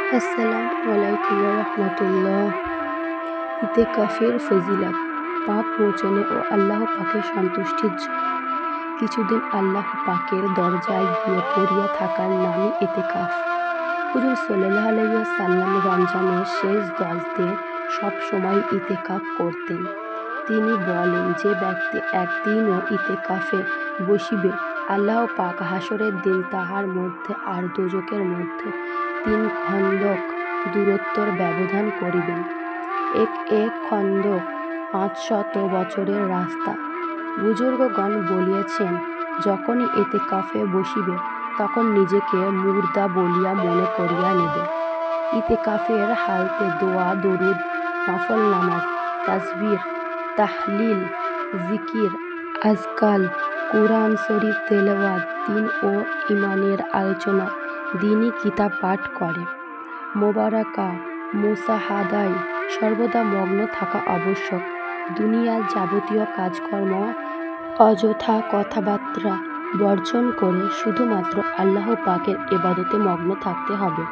আসসালামু আলাইকুম ওয়া রাহমাতুল্লাহ। ইতিকাফের ফজিলত, পাপ মোচনে ও আল্লাহ পাকের সন্তুষ্টির জন্য কিছুদিন আল্লাহ পাকের দরজায় গিয়ে পড়িয়া থাকার নামই ইতিকাফ। হুজুর সাল্লাল্লাহু আলাইহি ওয়াসাল্লাম রমজানের শেষ 10 দিন সব সময় ইতিকাফ করতেন। তিনি বলেন, যে ব্যক্তি একদিনও ইতিকাফে বসিবে, আল্লাহ পাক হাসরের দিন তাহার মধ্যে আর দোজখের মধ্যে 3 খন্দক দূরত্বর ব্যবধান করিবেন। এক খন্দক 500 বছরের রাস্তা। বুজুর্গগণ বলিয়াছেন, যখনই ইতিকাফে বসিবে তখন নিজেকে মুর্দা বলিয়া মনে করিয়া নিবে। ইতিকাফের হালতে দোয়া, দরুদ, নফল নামাজ, তাসবিহ, তাহলিল, জিকির, আজকাল, কুরআন শরীফ তেলাওয়াত, দ্বীন ও ঈমানের আলোচনা, দ্বীনী কিতাব পাঠ করে মোবারাকা মুশাহাদায় সর্বদা মগ্ন থাকা আবশ্যক। দুনিয়ার যাবতীয় কাজকর্ম, অযথা কথাবার্তা বর্জন করে শুধুমাত্র আল্লাহ পাকের ইবাদতে মগ্ন থাকতে হবে।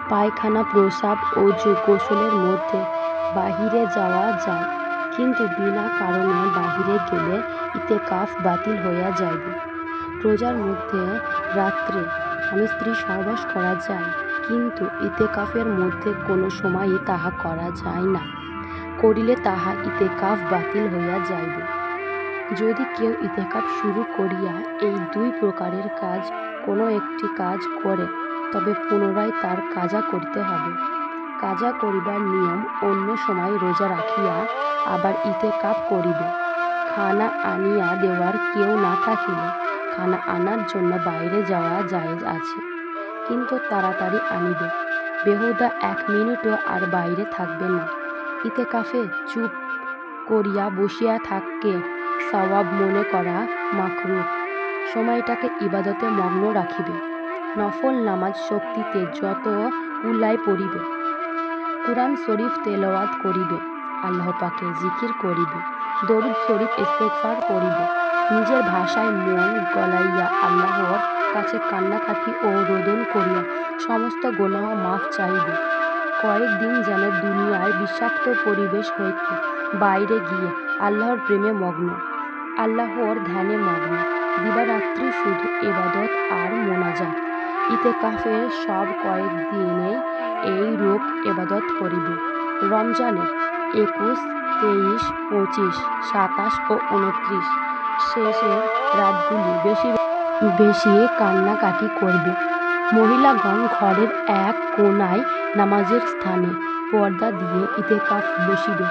পায়খানা, প্রস্রাব, ওযু, গোসলের মধ্যে বাহিরে যাওয়া যায়, কিন্তু বিনা কারণে বাহিরে গেলে ইতিকাফ বাতিল হইয়া যাইবে। রোজার মধ্যে রাত্রে স্বামী-স্ত্রী সহবাস করা যায়, কিন্তু ইতিকাফের মধ্যে কোনো সময়ই তাহা করা যায় না। করিলে তাহা ইতিকাফ বাতিল হইয়া যাইবে। যদি কেউ ইতিকাফ শুরু করিয়া এই 2 প্রকারের কাজ কোনো একটি কাজ করে, তবে পুনরায় তার কাজা করিতে হবে। কাজা করিবার নিয়ম, অন্য সময় রোজা রাখিয়া আবার ইতিকাফ করিবে। খানা আনিয়া দেওয়ার কেউ না থাকিলে খানা আনার জন্য বাইরে যাওয়া জায়েজ আছে, কিন্তু তাড়াতাড়ি আনিবে। বেহুদা 1 মিনিটও আর বাইরে থাকবে না। ইতিকাফে চুপ করিয়া বসিয়া থাককে সওয়াব মনে করা মাকরুহ। সময়টাকে ইবাদতে মগ্ন রাখিবে। নফল নামাজ শক্তিতে যত কুলায় পড়িবে। কুরআন শরীফ তেলাওয়াত করিবে, আল্লাহ পাকের জিকির করিবে, দরুদ শরীফ ইস্তেগফার করিবে। নিজের ভাষায় মন গলাইয়া আল্লাহর কাছে কান্নাকাটি ও রোদন করিয়া সমস্ত গুনাহ মাফ চাইবে। কয়েকদিন যেন দুনিয়ার বিষাক্ত পরিবেশ হইতে বাইরে গিয়ে আল্লাহর প্রেমে মগ্ন, আল্লাহর ধ্যানে মগ্ন, দিবারাত্রি শুধু ইবাদত আর মোনাজাত। ইতিকাফের সব কয়েকদিনে এই রূপ ইবাদত করিবে। রমজানের 21, 23, 25, 27 ও 29 শেষের রাতগুলি বেশি বেশি কান্নাকাটি করবে। মহিলাগণ ঘরের এক কোণায় নামাজের স্থানে পর্দা দিয়ে ইতিকাফ বসিবে।